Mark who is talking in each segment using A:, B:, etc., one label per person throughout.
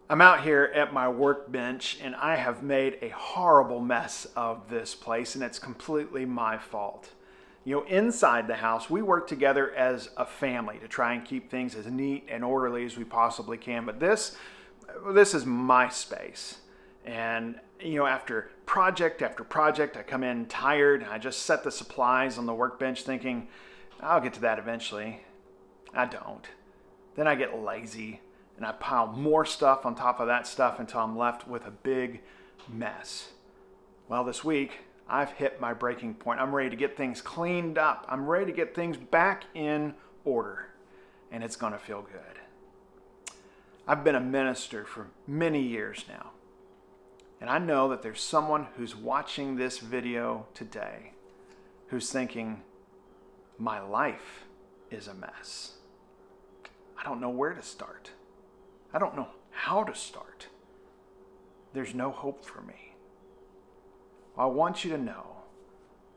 A: I'm out here at my workbench and I have made a horrible mess of this place, and it's completely my fault. Inside the house, we work together as a family to try and keep things as neat and orderly as we possibly can. But this is my space. And after project after project, I come in tired and I just set the supplies on the workbench thinking, I'll get to that eventually. I don't. Then I get lazy and I pile more stuff on top of that stuff until I'm left with a big mess. Well, this week, I've hit my breaking point. I'm ready to get things cleaned up. I'm ready to get things back in order, and it's going to feel good. I've been a minister for many years now, and I know that there's someone who's watching this video today who's thinking, my life is a mess. I don't know where to start. I don't know how to start. There's no hope for me. Well, I want you to know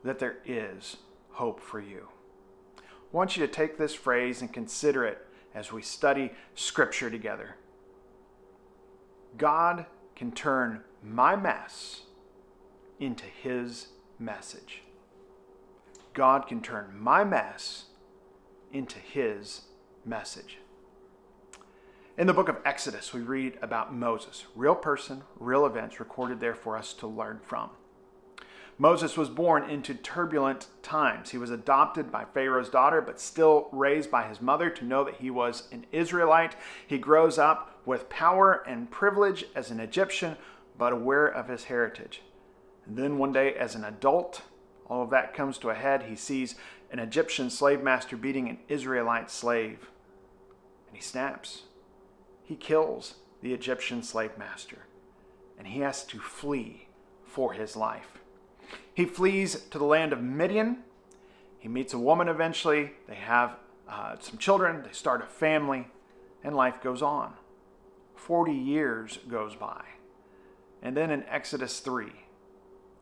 A: that there is hope for you. I want you to take this phrase and consider it as we study Scripture together. God can turn my mess into His message. God can turn my mess into His message. In the book of Exodus, we read about Moses, real person, real events recorded there for us to learn from. Moses was born into turbulent times. He was adopted by Pharaoh's daughter, but still raised by his mother to know that he was an Israelite. He grows up with power and privilege as an Egyptian, but aware of his heritage. And then one day, as an adult, all of that comes to a head. He sees an Egyptian slave master beating an Israelite slave, and he snaps. He kills the Egyptian slave master, and he has to flee for his life. He flees to the land of Midian. He meets a woman eventually. They have some children. They start a family, and life goes on. 40 years goes by. And then in Exodus 3,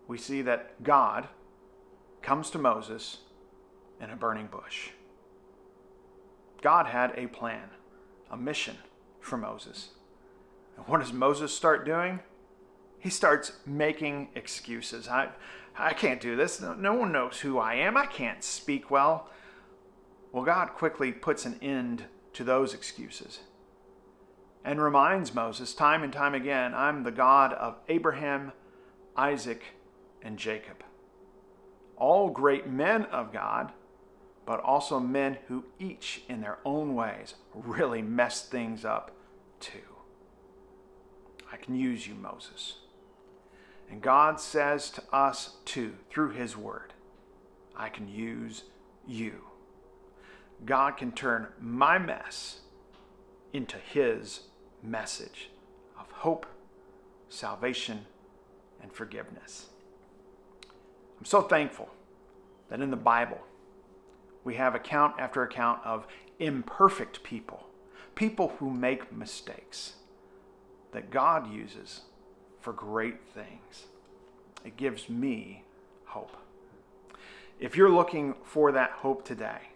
A: we see that God comes to Moses in a burning bush. God had a plan, a mission for Moses. And what does Moses start doing? He starts making excuses. I can't do this. No one knows who I am. I can't speak well. Well, God quickly puts an end to those excuses and reminds Moses time and time again, I'm the God of Abraham, Isaac, and Jacob. All great men of God, but also men who each in their own ways really messed things up too. I can use you, Moses. And God says to us too, through His Word, I can use you. God can turn my mess into His message of hope, salvation, and forgiveness. I'm so thankful that in the Bible, we have account after account of imperfect people, people who make mistakes, that God uses for great things. It gives me hope. If you're looking for that hope today,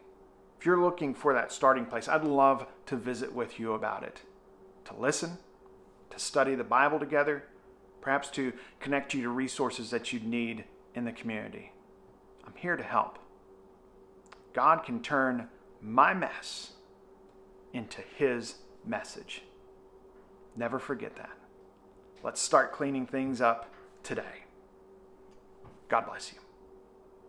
A: if you're looking for that starting place, I'd love to visit with you about it, to listen, to study the Bible together, perhaps to connect you to resources that you need in the community. I'm here to help. God can turn my mess into His message. Never forget that. Let's start cleaning things up today. God bless you.